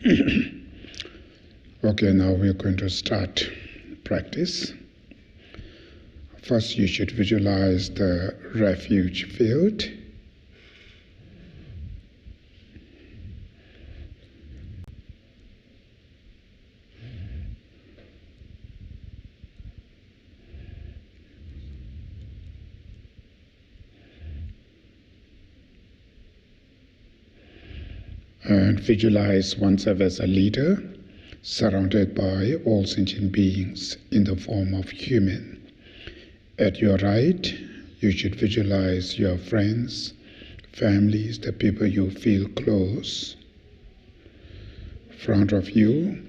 Okay, now we're going to start practice. First, you should visualize the refuge field. And visualize oneself as a leader, surrounded by all sentient beings in the form of human. At your right, you should visualize your friends, families, the people you feel close. In front of you,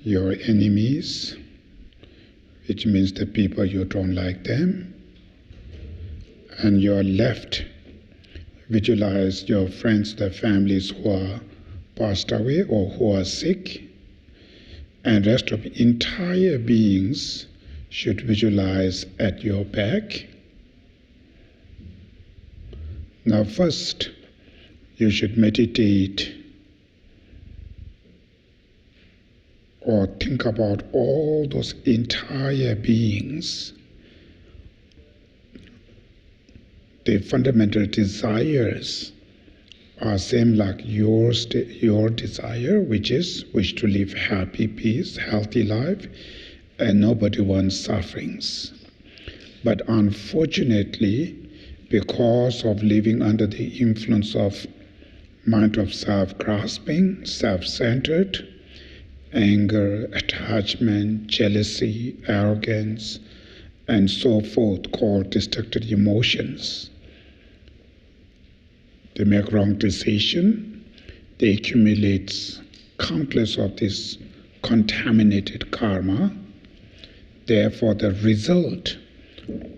your enemies, which means the people you don't like them. And your left, visualize your friends, the families who are passed away or who are sick. And rest of entire beings should visualize at your back. Now first, you should meditate or think about all those entire beings. The fundamental desires are same like your desire, which is wish to live happy, peace, healthy life, and nobody wants sufferings. But unfortunately, because of living under the influence of mind of self-grasping, self-centered, anger, attachment, jealousy, arrogance, and so forth, called destructive emotions, they make wrong decision, they accumulate countless of this contaminated karma. Therefore, the result,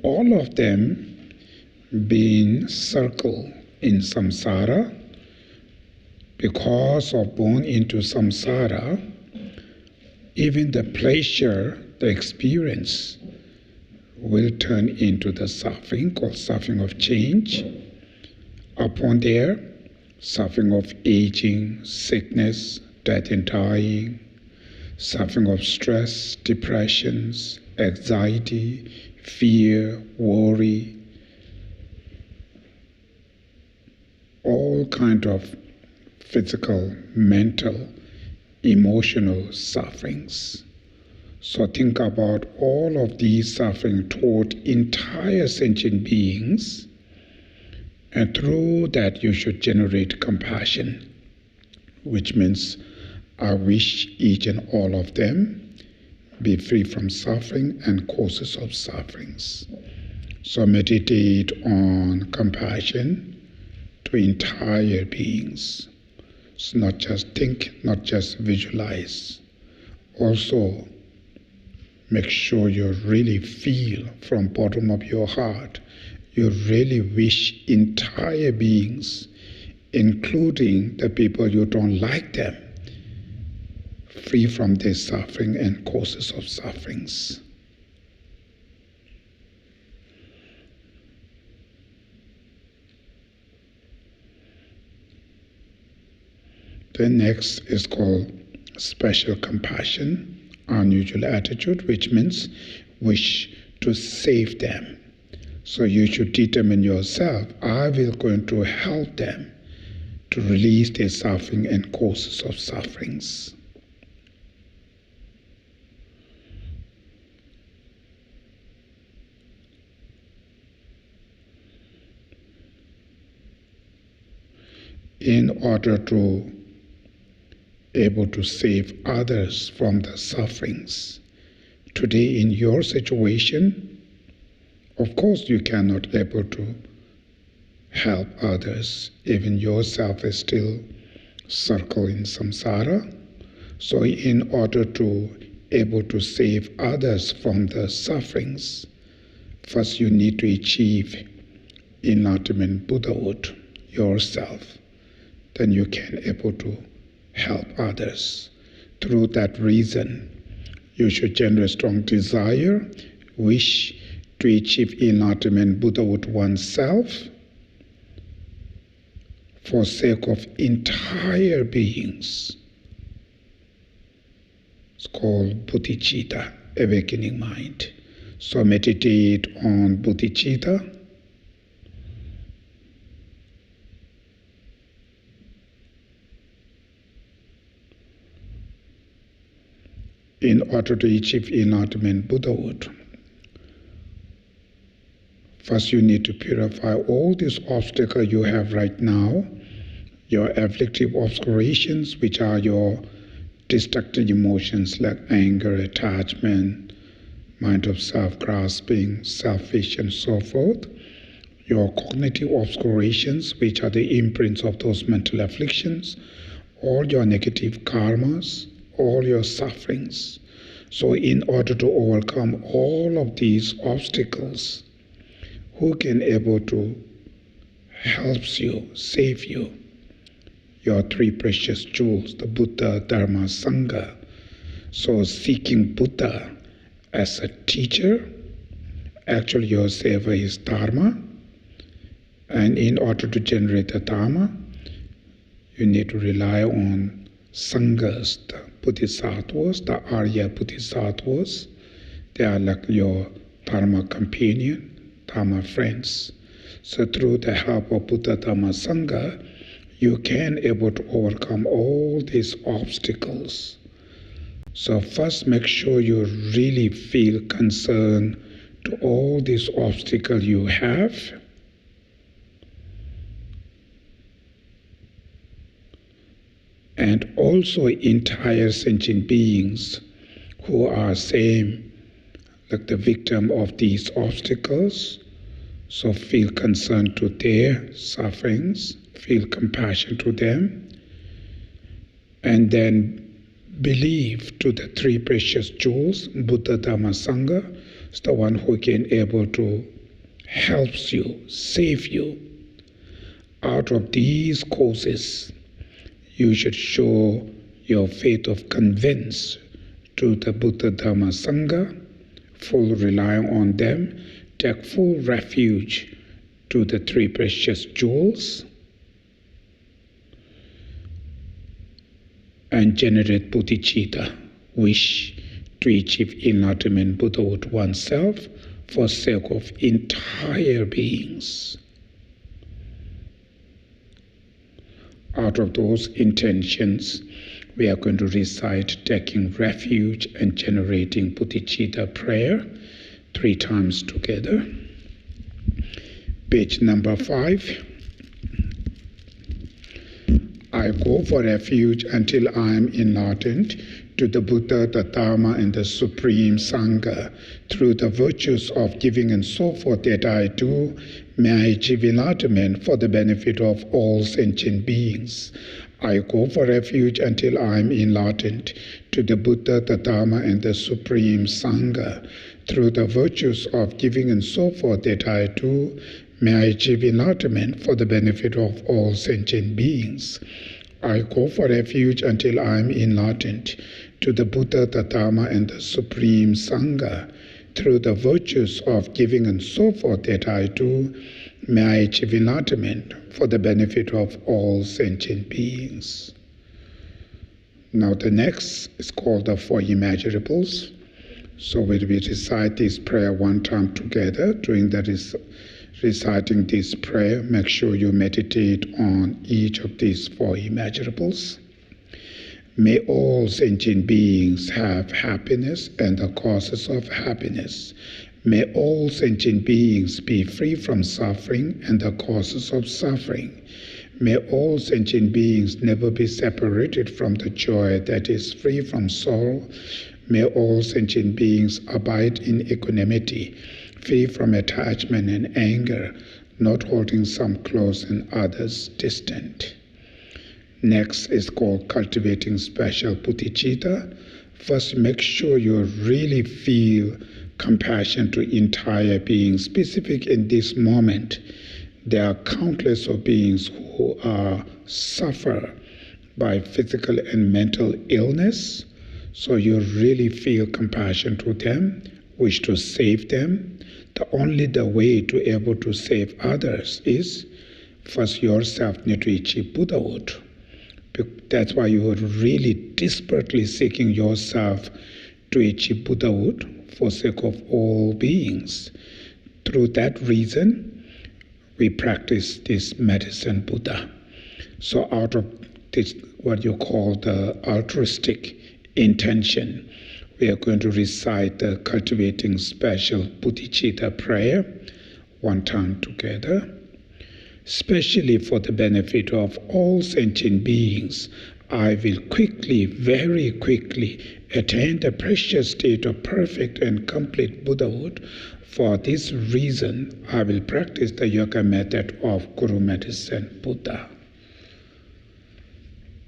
all of them being circled in samsara, because of born into samsara, even the pleasure, the experience, will turn into the suffering, called suffering of change. Upon there, suffering of aging, sickness, death and dying, suffering of stress, depressions, anxiety, fear, worry, all kind of physical, mental, emotional sufferings. So think about all of these suffering toward entire sentient beings, and through that you should generate compassion, which means I wish each and all of them be free from suffering and causes of sufferings. So meditate on compassion to entire beings. So not just think, not just visualize. Also, make sure you really feel from bottom of your heart, you really wish entire beings, including the people you don't like them, free from their suffering and causes of sufferings. The next is called special compassion, unusual attitude, which means wish to save them. So you should determine yourself, I will going to help them to release their suffering and causes of sufferings. In order to able to save others from the sufferings. Today in your situation, of course you cannot able to help others. Even yourself is still circled in samsara. So in order to able to save others from the sufferings, first you need to achieve enlightenment Buddhahood yourself. Then you can able to help others. Through that reason, you should generate strong desire, wish to achieve enlightenment Buddhahood oneself. for sake of entire beings. It's called bodhicitta, awakening mind. So meditate on bodhicitta. In order to achieve enlightenment Buddhahood, first you need to purify all these obstacles you have right now, your afflictive obscurations, which are your destructive emotions like anger, attachment, mind of self-grasping, selfish, and so forth. Your cognitive obscurations, which are the imprints of those mental afflictions, all your negative karmas, all your sufferings. So in order to overcome all of these obstacles, who can able to help you, save you? Your three precious jewels, the Buddha, Dharma, Sangha. So seeking Buddha as a teacher, actually your seva is Dharma, and in order to generate the Dharma, you need to rely on Sanghas, the Bodhisattvas, the Arya Bodhisattvas. They are like your Dharma companion, Dharma friends. So through the help of Buddha, Dharma, Sangha, you can able to overcome all these obstacles. So first make sure you really feel concerned to all these obstacles you have. And also entire sentient beings who are same like the victim of these obstacles. So feel concern to their sufferings, feel compassion to them, and then believe to the three precious jewels, Buddha, Dharma, Sangha, is the one who can able to help you, save you. Out of these causes, you should show your faith of convince to the Buddha, Dharma, Sangha, full relying on them, take full refuge to the three precious jewels, and generate bodhicitta, wish to achieve enlightenment Buddhahood oneself for sake of entire beings. Out of those intentions, we are going to recite taking refuge and generating bodhicitta prayer 3 times together. Page number 5. I go for refuge until I am enlightened to the Buddha, the Dharma, and the Supreme Sangha. Through the virtues of giving and so forth that I do, may I achieve enlightenment for the benefit of all sentient beings. I go for refuge until I am enlightened to the Buddha, the Dharma, and the Supreme Sangha. Through the virtues of giving and so forth that I do, may I achieve enlightenment for the benefit of all sentient beings. I go for refuge until I am enlightened to the Buddha, the Dharma, and the Supreme Sangha. Through the virtues of giving and so forth that I do, may I achieve enlightenment for the benefit of all sentient beings. Now the next is called the Four Immeasurables. So when we recite this prayer 1 time together, during that is reciting this prayer, make sure you meditate on each of these 4 immeasurables. May all sentient beings have happiness and the causes of happiness. May all sentient beings be free from suffering and the causes of suffering. May all sentient beings never be separated from the joy that is free from sorrow. May all sentient beings abide in equanimity, free from attachment and anger, not holding some close and others distant. Next is called cultivating special bodhicitta. First, make sure you really feel compassion to entire beings. Specific in this moment, there are countless of beings who suffer by physical and mental illness. So you really feel compassion to them, wish to save them. The way to able to save others is first yourself need to achieve Buddhahood. That's why you are really desperately seeking yourself to achieve Buddhahood for sake of all beings. Through that reason, we practice this medicine Buddha. So out of this, what you call the altruistic intention, we are going to recite the cultivating special bodhicitta prayer one time together. Especially for the benefit of all sentient beings, I will quickly, very quickly, attain the precious state of perfect and complete Buddhahood. For this reason, I will practice the yoga method of Guru Medicine Buddha.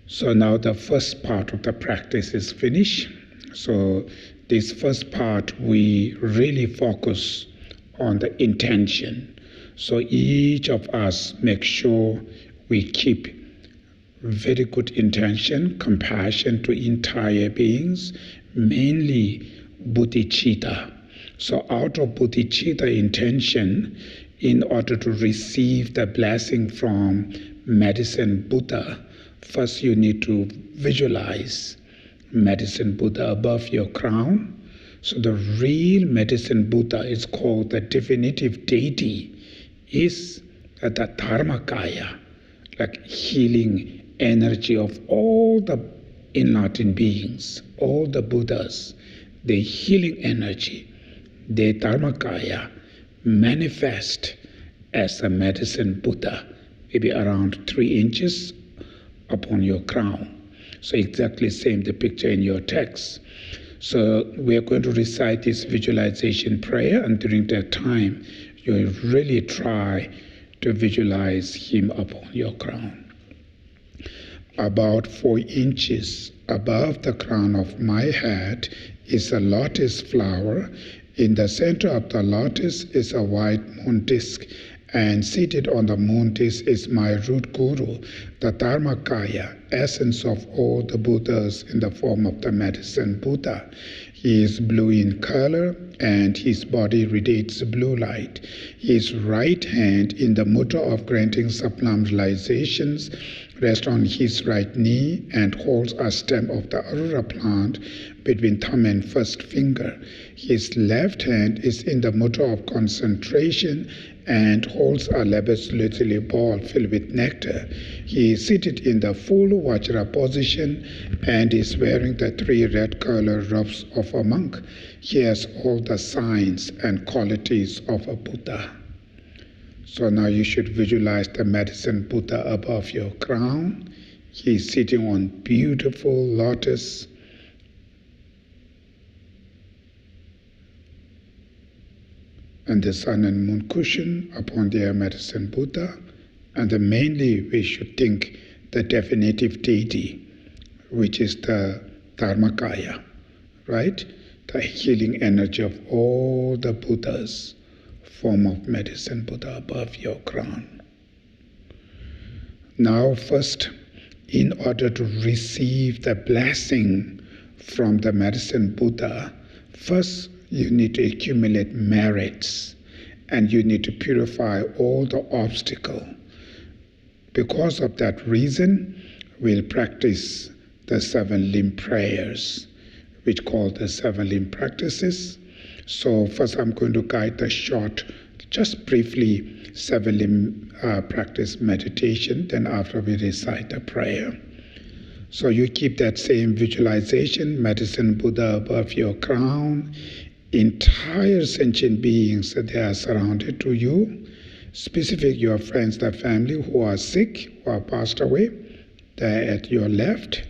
So now the first part of the practice is finished. So this first part, we really focus on the intention. So each of us make sure we keep very good intention, compassion to entire beings, mainly bodhicitta. So out of bodhicitta intention, in order to receive the blessing from medicine Buddha, first you need to visualize medicine Buddha above your crown. So the real medicine Buddha is called the definitive deity, is the Dharmakaya, like healing energy of all the enlightened beings, all the Buddhas, the healing energy, the Dharmakaya, manifest as a medicine Buddha, maybe around 3 inches upon your crown. So exactly same the picture in your text. So we are going to recite this visualization prayer, and during that time, you really try to visualize him upon your crown. About 4 inches above the crown of my head is a lotus flower. In the center of the lotus is a white moon disk, and seated on the moon disk is my root guru, the Dharmakaya, essence of all the Buddhas in the form of the medicine Buddha. He is blue in color, and his body radiates blue light. His right hand, in the mudra of granting sublime realizations, rests on his right knee and holds a stem of the arura plant between thumb and first finger. His left hand is in the mudra of concentration and holds a lapislazuli ball filled with nectar. He is seated in the full Vajra position and is wearing the 3 red color robes of a monk. He has all the signs and qualities of a Buddha. So now you should visualize the medicine Buddha above your crown. He is sitting on beautiful lotus, and the sun and moon cushion upon their medicine Buddha. And then mainly we should think the definitive deity, which is the Dharmakaya, right? The healing energy of all the Buddhas, form of medicine Buddha above your crown. Now first, in order to receive the blessing from the medicine Buddha, first you need to accumulate merits, and you need to purify all the obstacles. Because of that reason, we'll practice the 7 limb prayers, which call the 7 limb practices. So first I'm going to guide the short, just briefly, 7 limb practice meditation. Then after we recite the prayer. So you keep that same visualization, medicine Buddha above your crown. Entire sentient beings, they are surrounded to you. Specific your friends, the family who are sick, who are passed away, they're at your left.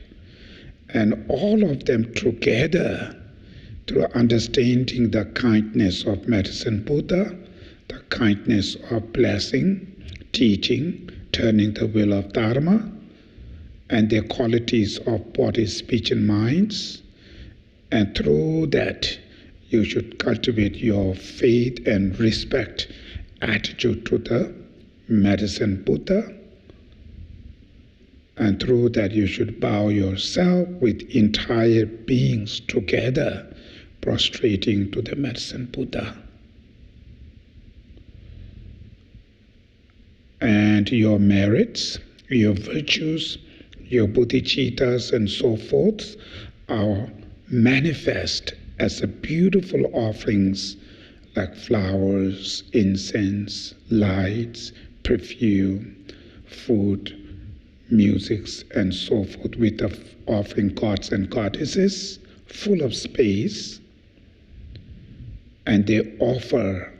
And all of them together, through understanding the kindness of medicine Buddha, the kindness of blessing, teaching, turning the wheel of Dharma, and their qualities of body, speech, and minds. And through that, you should cultivate your faith and respect attitude to the medicine Buddha. And through that, you should bow yourself with entire beings together, prostrating to the medicine Buddha. And and your merits, your virtues, your bodhicittas and so forth are manifest as a beautiful offerings like flowers, incense, lights, perfume, food, musics, and so forth, with the offering gods and goddesses full of space, and they offer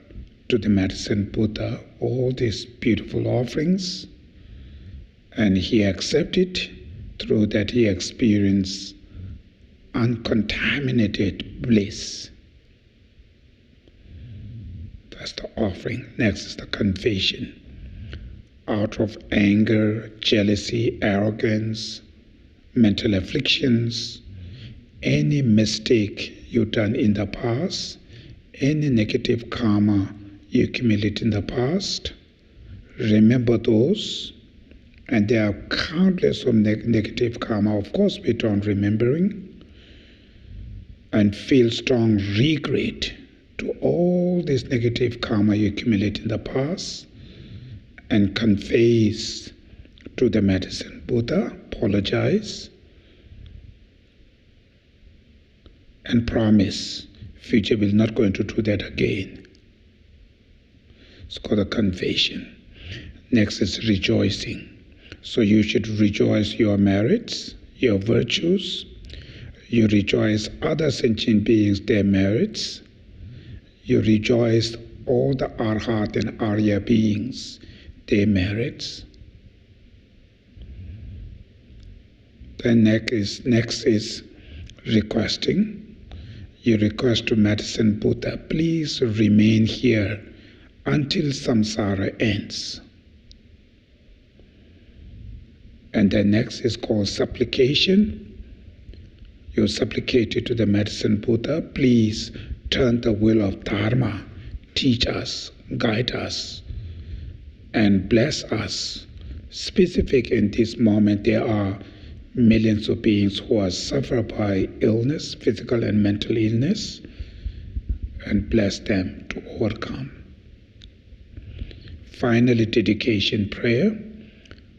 to the medicine Buddha all these beautiful offerings, and he accepts it. Through that he experienced uncontaminated bliss. That's the offering. Next is the confession. Out of anger, jealousy, arrogance, mental afflictions, any mistake you've done in the past, any negative karma you accumulated in the past, remember those. And there are countless of negative karma, of course, we don't remembering, and feel strong regret to all this negative karma you accumulate in the past, and confess to the medicine Buddha, apologize, and promise future will not going to do that again. It's called a confession. Next is rejoicing. So you should rejoice your merits, your virtues. You rejoice other sentient beings, their merits. You rejoice all the Arhat and Arya beings, their merits. Then next is requesting. You request to medicine Buddha, please remain here until samsara ends. And then next is called supplication. You supplicate to the medicine Buddha, please turn the wheel of Dharma, teach us, guide us, and bless us. Specific in this moment, there are millions of beings who are suffering by illness, physical and mental illness, and bless them to overcome. Finally, dedication prayer.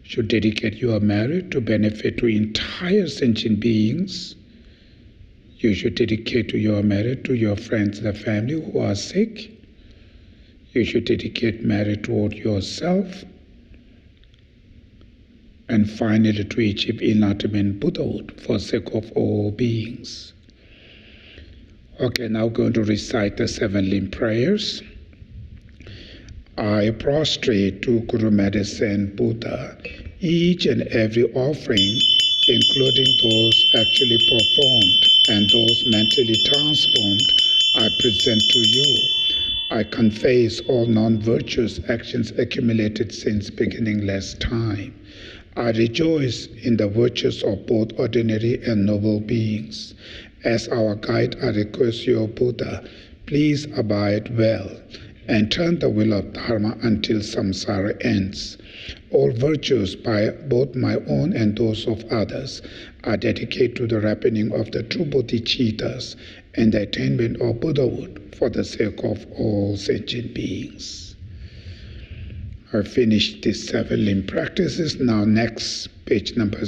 Should dedicate your merit to benefit to entire sentient beings. You should dedicate to your merit to your friends and family who are sick. You should dedicate merit toward yourself. And finally, to achieve enlightenment Buddhahood for the sake of all beings. Okay, now going to recite the 7 limb prayers. I prostrate to Guru Medicine Buddha each and every offering, including those actually performed and those mentally transformed, I present to you. I confess all non-virtuous actions accumulated since beginningless time. I rejoice in the virtues of both ordinary and noble beings. As our guide, I request you, O Buddha, please abide well and turn the wheel of Dharma until samsara ends. All virtues, by both my own and those of others, are dedicated to the ripening of the true bodhicittas and the attainment of Buddhahood for the sake of all sentient beings. I finished these 7 limb practices. Now next, page number 9,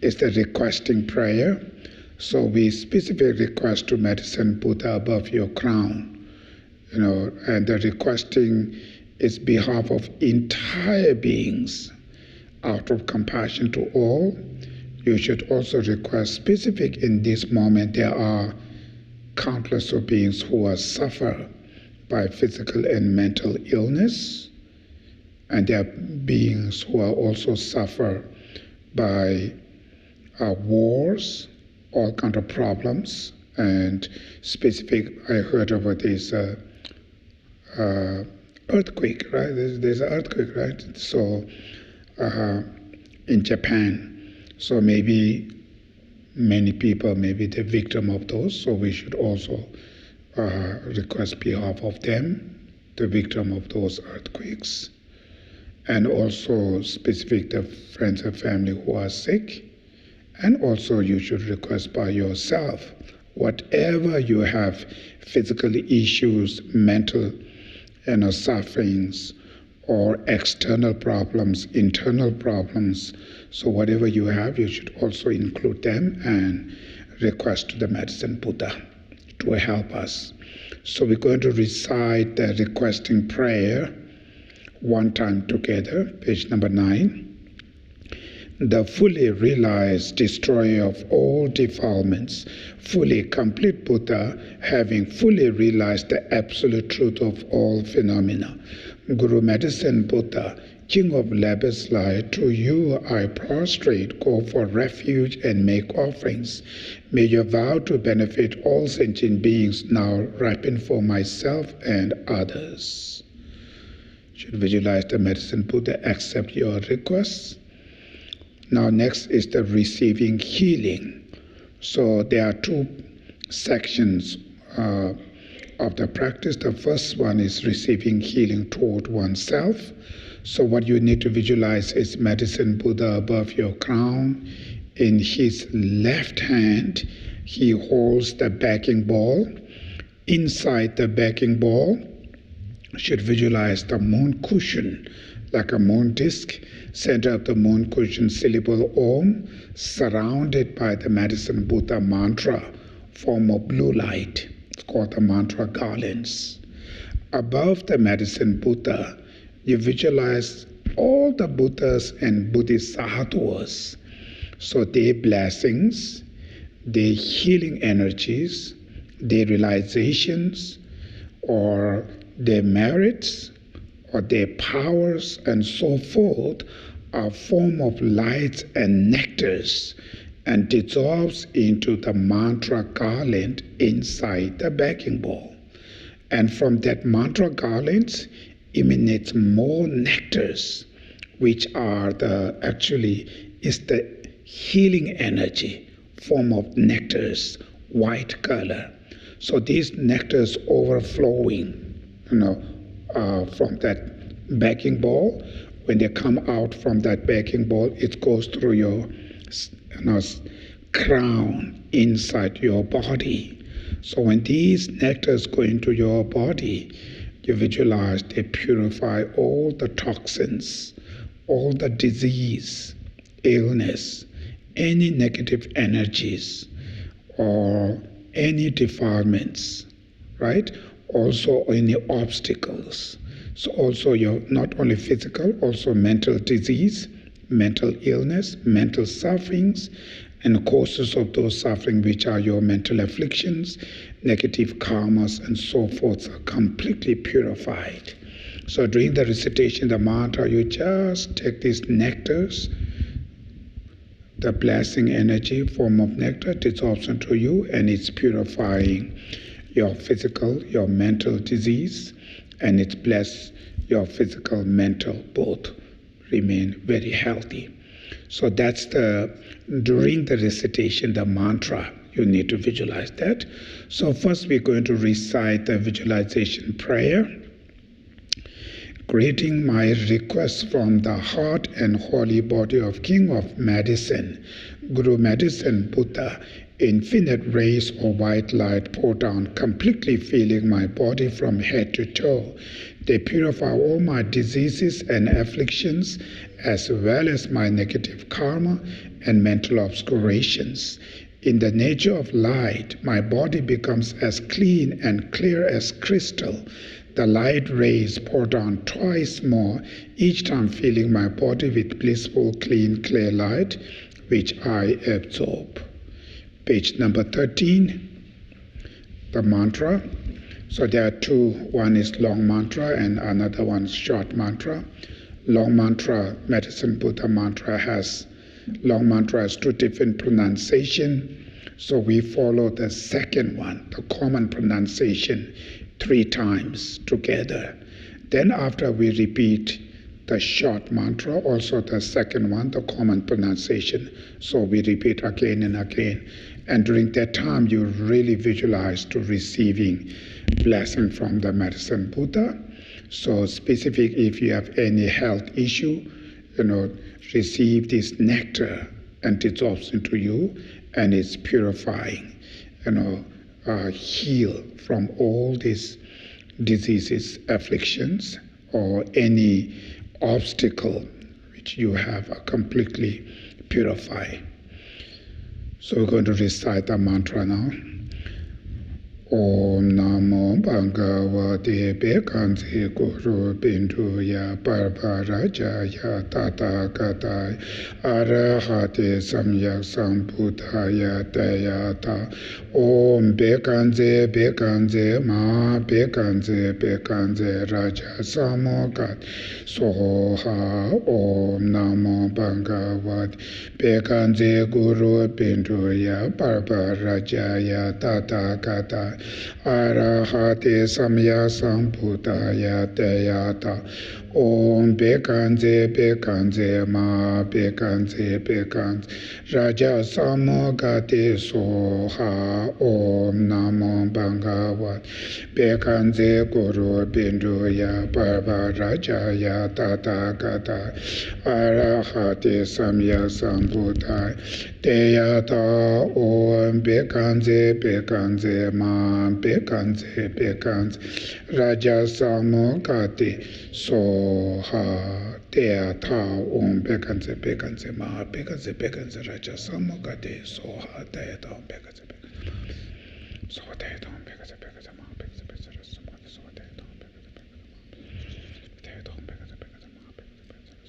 is the requesting prayer. So we specifically request to medicine Buddha above your crown, and the requesting is behalf of entire beings. Out of compassion to all, you should also request specific in this moment. There are countless of beings who are suffer by physical and mental illness, and there are beings who are also suffer by wars, all kind of problems, and specific, I heard about this earthquake, right? There's an earthquake, right? So in Japan, so maybe many people may be the victim of those, so we should also request behalf of them, the victim of those earthquakes, and also specific the friends and family who are sick. And also you should request by yourself, whatever you have, physical issues, mental sufferings, or external problems, internal problems. So whatever you have, you should also include them and request to the Medicine Buddha to help us. So we're going to recite the requesting prayer one time together, page number 9. The fully realized destroyer of all defilements, fully complete Buddha, having fully realized the absolute truth of all phenomena. Guru Medicine Buddha, King of Labish Light, to you I prostrate, go for refuge and make offerings. May your vow to benefit all sentient beings now ripen for myself and others. Should visualize the Medicine Buddha accept your requests. Now next is the receiving healing. So there are two sections of the practice. The first one is receiving healing toward oneself. So what you need to visualize is Medicine Buddha above your crown. In his left hand, he holds the backing ball. Inside the backing ball, you should visualize the moon cushion, like a moon disk. Center of the moon cushion, syllable Om, surrounded by the Medicine Buddha mantra, form of blue light. It's called the mantra garlands. Above the Medicine Buddha, you visualize all the Buddhas and Bodhisattvas. So their blessings, their healing energies, their realizations, or their merits, or their powers, and so forth, are form of lights and nectars, and dissolves into the mantra garland inside the backing ball. And from that mantra garlands emanates more nectars, which are is the healing energy, form of nectars, white color. So these nectars overflowing, from that backing ball. When they come out from that backing ball, it goes through your crown inside your body. So when these nectars go into your body, you visualize they purify all the toxins, all the disease, illness, any negative energies, or any defilements, right? Also any obstacles. So also your not only physical, also mental disease, mental illness, mental sufferings, and causes of those suffering, which are your mental afflictions, negative karmas, and so forth, are completely purified. So during the recitation, the mantra, you just take these nectars, the blessing energy, form of nectar, dissolves into you, and it's purifying your physical, your mental disease, and it's bless your physical, mental, both remain very healthy. So that's during the recitation, the mantra, you need to visualize that. So first we're going to recite the visualization prayer. Greeting my request from the heart and holy body of King of Medicine, Guru Medicine Buddha, infinite rays of white light pour down, completely filling my body from head to toe. They purify all my diseases and afflictions, as well as my negative karma and mental obscurations. In the nature of light, my body becomes as clean and clear as crystal. The light rays pour down twice more, each time filling my body with blissful, clean, clear light, which I absorb. Page number 13, the mantra. So there are two, one is long mantra and another one is short mantra. Long mantra, Medicine Buddha mantra long mantra has two different pronunciation. So we follow the second one, the common pronunciation, 3 times together. Then after we repeat the short mantra, also the second one, the common pronunciation. So we repeat again and again. And during that time, you really visualize to receiving blessing from the Medicine Buddha. So specific, if you have any health issue, receive this nectar and dissolves into you, and it's purifying, heal from all these diseases, afflictions, or any obstacle which you have completely purified. So we're going to recite a mantra now. Om Namo Bhagavate Bekanse Guru Binduya Parvarajaya Tathagata Arahate Samyak Sambuddhaya Tayata Om Bekanse Bekanse Ma Bekanse Bekanse Raja Samogat Soha Om Namo Bhagavate Bekanse Guru Binduya Parvarajaya Tathagata Arahate Samya Sambuddhaya Teyata Om Bekanse Bekanse Ma Bekanse Bekanse Raja Samogate Soha Om Namo Bhagavate Bekanse Guru Binduya Parvarajaya Tathagata Arahate Samya Sambuddhaya Teyata Om Bekanse Bekanse Ma Bekanse Bekanse Raja Samogate Soha Teyata Om Bekanse Bekanse Ma Bekanse Bekanse Raja Samogate Soha Teyata Om Bekanse Bekanse Soha Teyata Om Bekanse Bekanse Ma Bekanse Bekanse Raja Samogate Soha Teyata Om Bekanse Bekanse Teyata Om Bekanse Bekanse Ma Bekanse Bekanse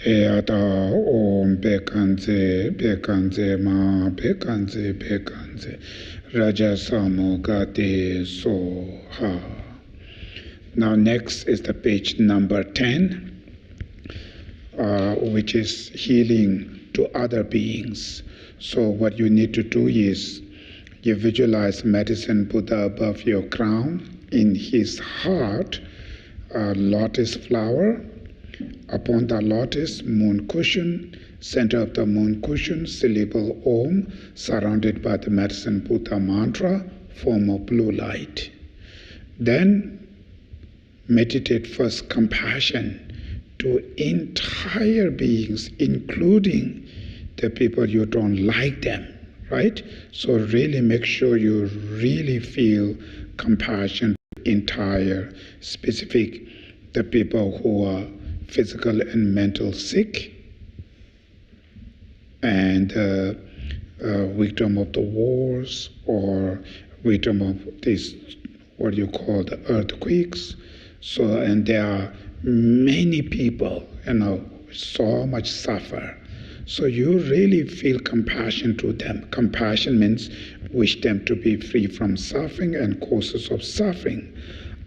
Teyata Om Bekanze Bekanze Ma Bekanze Bekanze Rajasamo Gate Soha. Now next is the page number 10, which is healing to other beings. So what you need to do is you visualize Medicine Buddha above your crown. In his heart, a lotus flower. Upon the lotus, moon cushion. Center of the moon cushion, syllable Om, surrounded by the Medicine Buddha mantra, form of blue light. Then meditate first compassion to entire beings, including the people you don't like them, right? So really make sure you really feel compassion to entire, specific, the people who are physical and mental sick, and victim of the wars, or victim of this, what you call the earthquakes. So, and there are many people, so much suffer. So you really feel compassion to them. Compassion means wish them to be free from suffering and causes of suffering.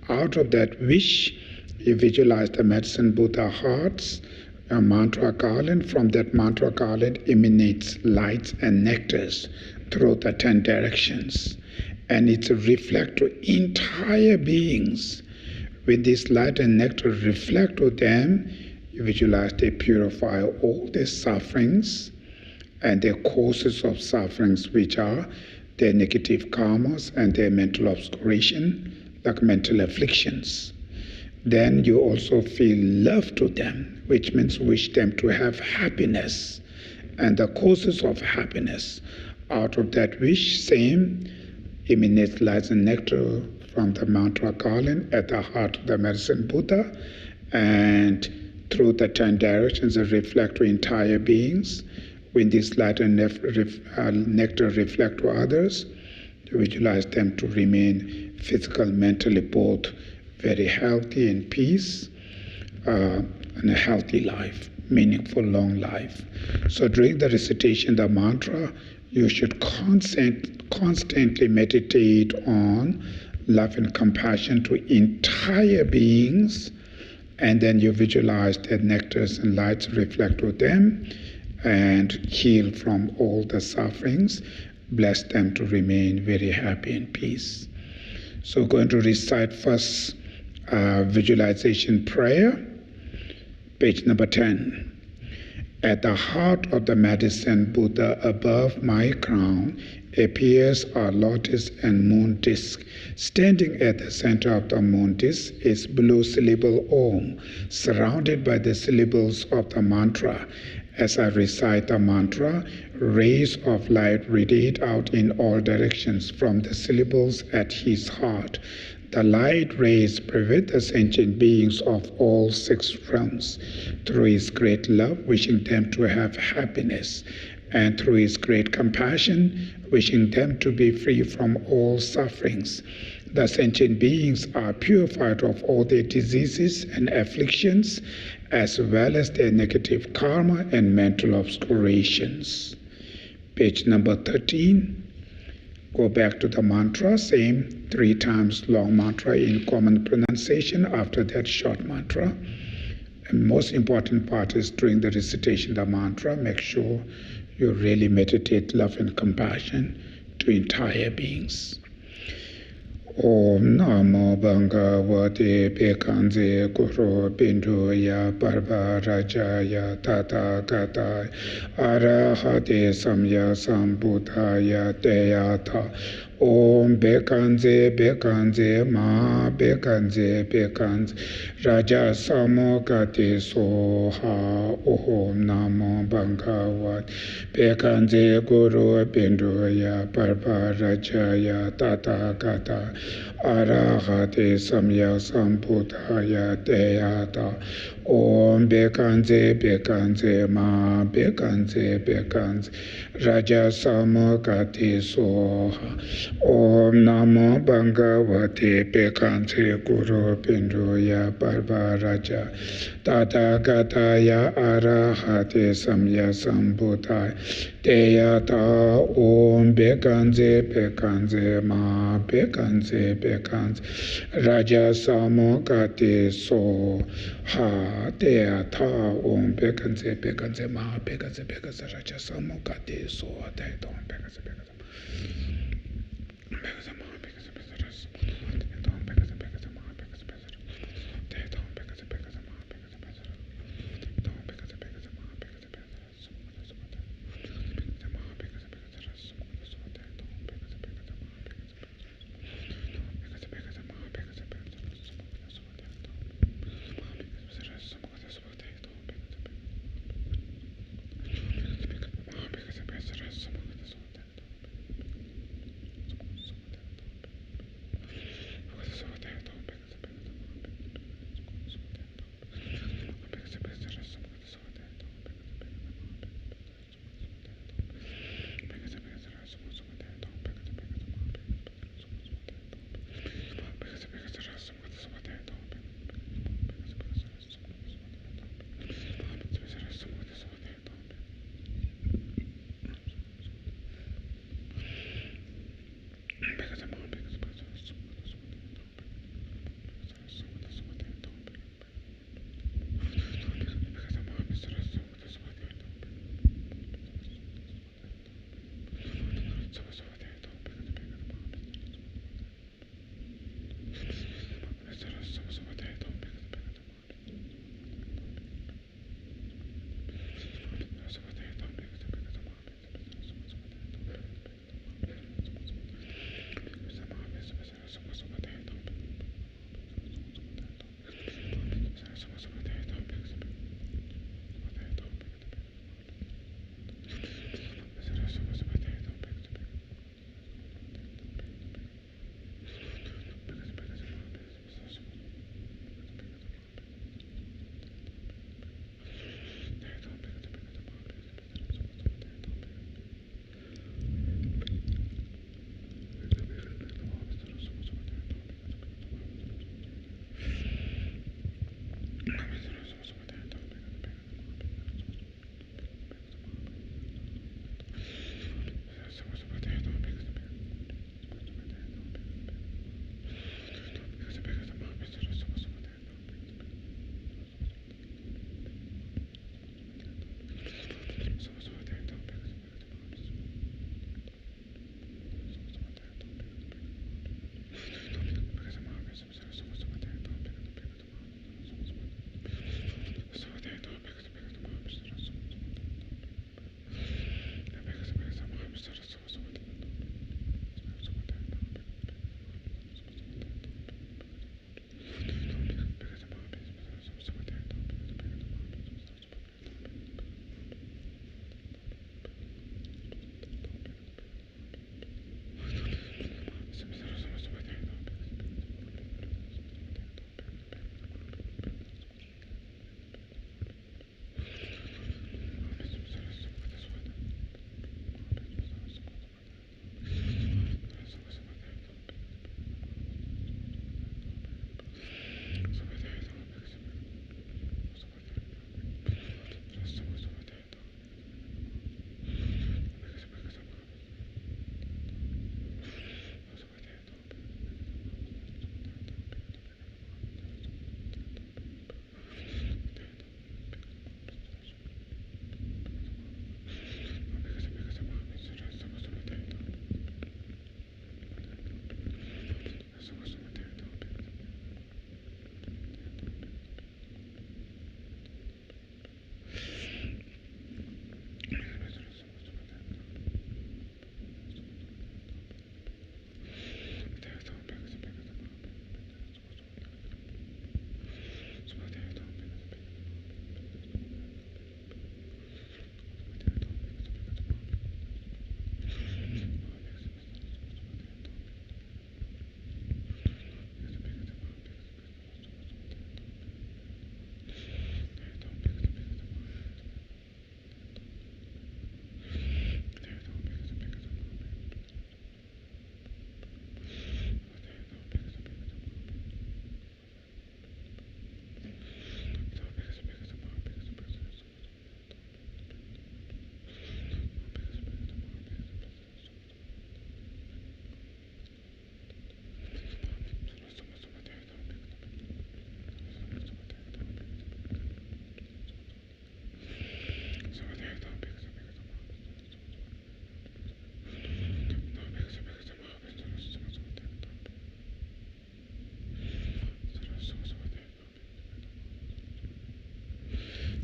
Out of that wish, you visualize the Medicine Buddha hearts, a mantra garland. From that mantra garland emanates lights and nectars through the 10 directions. And it's a reflect to entire beings. When this light and nectar reflect to them, you visualize they purify all their sufferings and their causes of sufferings, which are their negative karmas and their mental obscuration, like mental afflictions. Then you also feel love to them, which means wish them to have happiness and the causes of happiness. Out of that wish, same, emanates light and nectar from the mantra garland at the heart of the Medicine Buddha, and through the 10 directions that reflect to entire beings. When this light and nectar reflect to others, you visualize them to remain physical, mentally, both very healthy and peace, and a healthy life, meaningful, long life. So during the recitation of the mantra, you should constantly meditate on love and compassion to entire beings, and then you visualize that nectars and lights reflect to them and heal from all the sufferings, bless them to remain very happy and peace. So going to recite first visualization prayer, page number 10. At the heart of the Medicine Buddha above my crown appears a lotus and moon disk. Standing at the center of the moon disk is blue syllable Om, surrounded by the syllables of the mantra. As I recite the mantra, rays of light radiate out in all directions from the syllables at his heart. The light rays pervade the sentient beings of all 6 realms through his great love, wishing them to have happiness, and through his great compassion, wishing them to be free from all sufferings. The sentient beings are purified of all their diseases and afflictions, as well as their negative karma and mental obscurations. Page number 13. Go back to the mantra, same 3 times long mantra in common pronunciation, after that short mantra. And most important part is during the recitation of the mantra, make sure you really meditate love and compassion to entire beings. Om Namo Bhagavate Bekanze Guru Binduya Barba Rajaya Tata Gata Arahate Samya Sambuddhaya Deyata Om Bekanze Bekanze Ma Bekanze Bekanze Raja Samokate Soha Om Namo Bhagavate Bekanze Guru Binduya Barba Rajaya Tata Gata Arahate Samya Sambuddhaya Deyata Om Bekanze Bekanze Ma Bekanze Bekanze Raja Samokate Soha Om Namo Bhagavate Pekanse Guru Pinduya Barbaraja Tathāgataya Arahate Samya Sambuddhaya Teyata Om Pekanse Pekanse Ma Pekanse Pekanse Raja Samokate So Ha Teyata Om Pekanse Pekanse Ma Pekanse Pekanse Raja Samokate So Teyata Om Pekanse Pekanse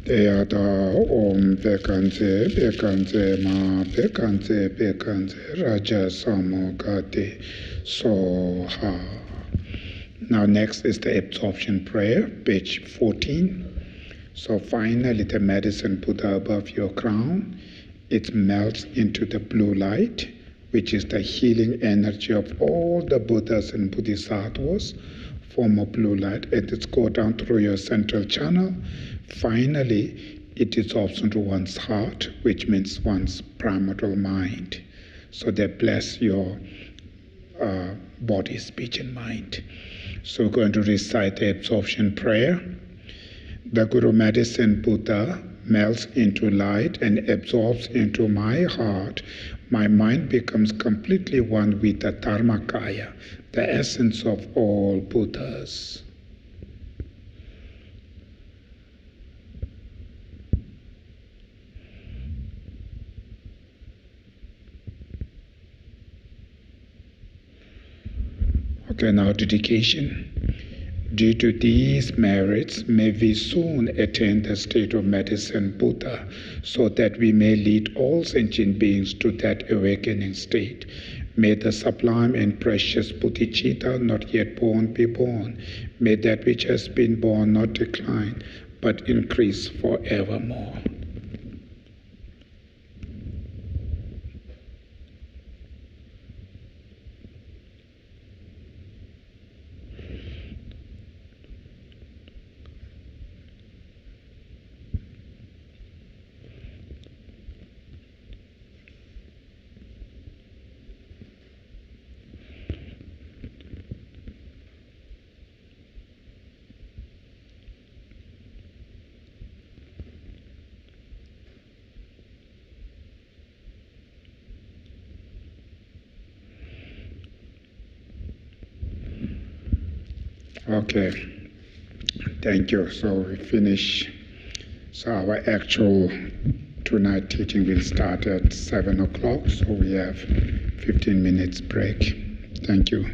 Eyada Om Bekanze Bekanze Ma Bekanze Bekanze Raja Samogati Soha. Now next is the absorption prayer, page 14. So finally the medicine Buddha above your crown, it melts into the blue light, which is the healing energy of all the Buddhas and Bodhisattvas, form of blue light, and it's go down through your central channel. Finally, it dissolves into one's heart, which means one's primordial mind. So they bless your body, speech, and mind. So we're going to recite the absorption prayer. The Guru Medicine Buddha melts into light and absorbs into my heart. My mind becomes completely one with the Dharmakaya, the essence of all Buddhas. Okay, now dedication. Due to these merits, may we soon attain the state of medicine Buddha, so that we may lead all sentient beings to that awakening state. May the sublime and precious bodhicitta not yet born be born. May that which has been born not decline, but increase forevermore. Okay, thank you. So we finish. So our actual tonight teaching will start at 7 o'clock. So we have 15 minutes break. Thank you.